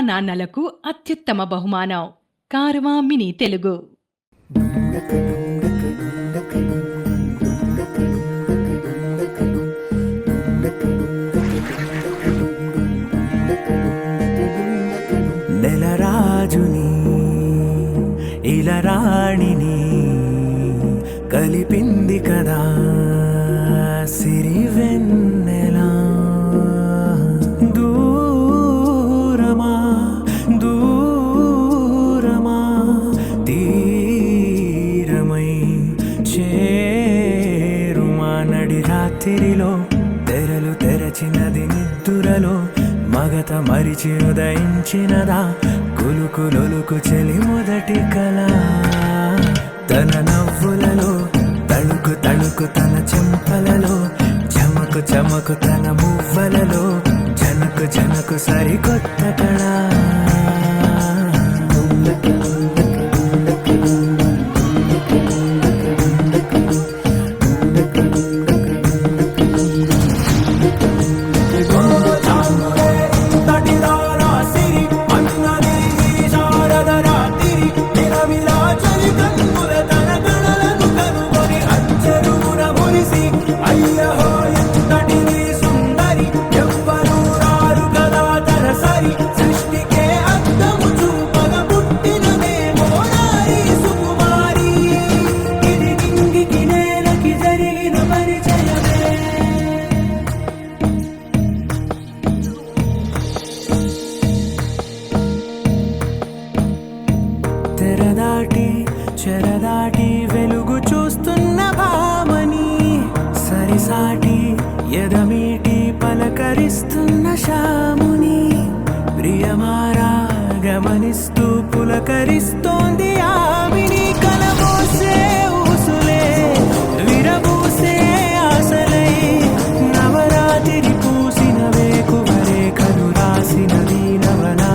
నాన్నలకు అత్యుత్తమ బహుమానం కారవా మినీ తెలుగు. నెలరాజుని ఇలరాణిని కలిపింది కదా సిరివెన్నెలా. దూరమా దూరమా తీరమై చేరుమా నడి రాత్రిలో తెరలు తెరచినది నిద్దురలో మగత మరిచి ఉదయించినదా కులుకులొలుకు చెలి మొదటి కళ. తన నవ్వులలో తళుకు తళుకు తన చెంపలలో చమకు చమకు తన మువ్వలలో జనకు జనకు సరికొత్త కళ. తెరదాటి చెరదాటి వెలుగు చూస్తున్న భామని సరిసాటి ఎదమీటి పలకరిస్తున్న శాముని ప్రియమారా గమనిస్తూ పులకరిస్తోంది ఆవిని. కలబోసే ఊసులే విరబూసే ఆశలై నవరాత్రి పూసిన వేకువరే కలు రాసిన దీనవనా.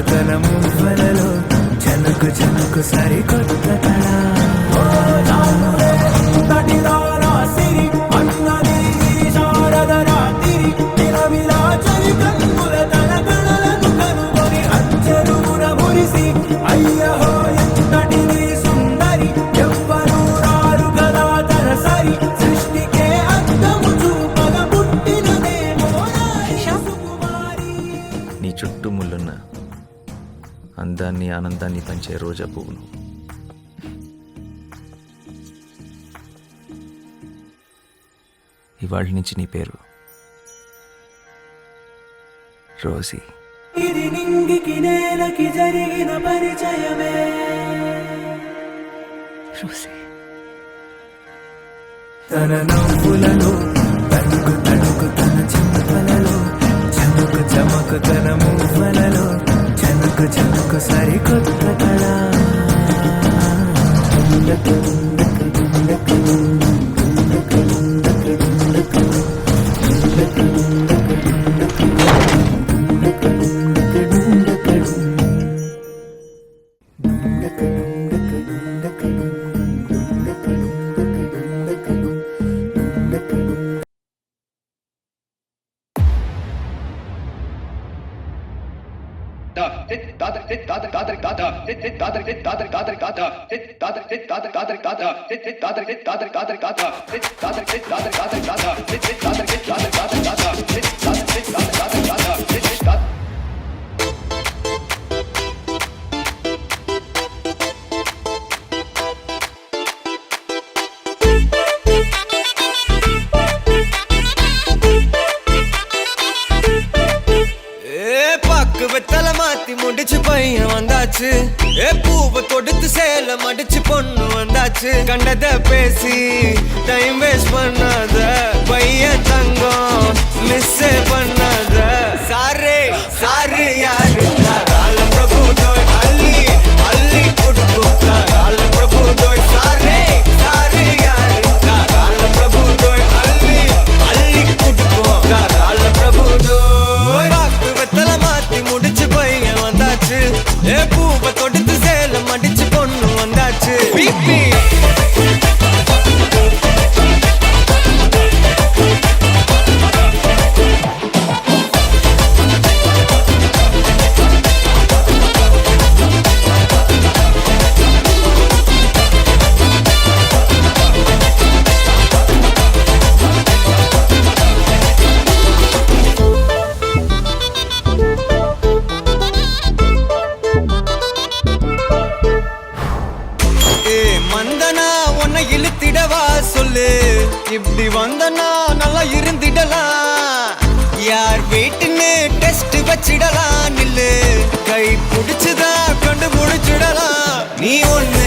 తన మువ్వలలో జనకు జనకు సరికొత్త కళ. నీ చుట్టూ ముళ్ళున్న అందాన్ని ఆనందాన్ని పంచే రోజా పువ్వును. ఇవాళ నుంచి నీ పేరు రోజీ. ఇది నింగికి నేలకి జరిగిన పరిచయమే రోజీ. తన నవ్వులలో తణుకు తణుకు తన చెంపలలో చమకు చమకు తన మువ్వలలో జనకు జనకు సరికొత్త కళ. வெத்தல மாத்தி முடிச்சு பையன் வந்தாச்சு. பூவை தொடுத்து சேலம் அடிச்சு பொண்ணு வந்தாச்சு. கண்டத பேசி டைம் வேஸ்ட் பண்ணாத பையன் தங்கம் மிஸ் பண்ணாத. சாரே சாரு யாரு கால பிரபு தோய் அள்ளி அள்ளி குடுக்கு கால பிரபு தோய். சாரே சாரு யாரு கால பிரபு தோய் அள்ளி அள்ளி குடுக்கு கால பிரபு தோய். சொல்லு இப்படி வந்தனா நல்லா இருந்திடலாம் யார் வீட்டுன்னு டெஸ்ட் வச்சிடலாம் நில்லு கை பிடிச்சுதா கண்டு முடிச்சிடலாம் நீ ஒண்ணு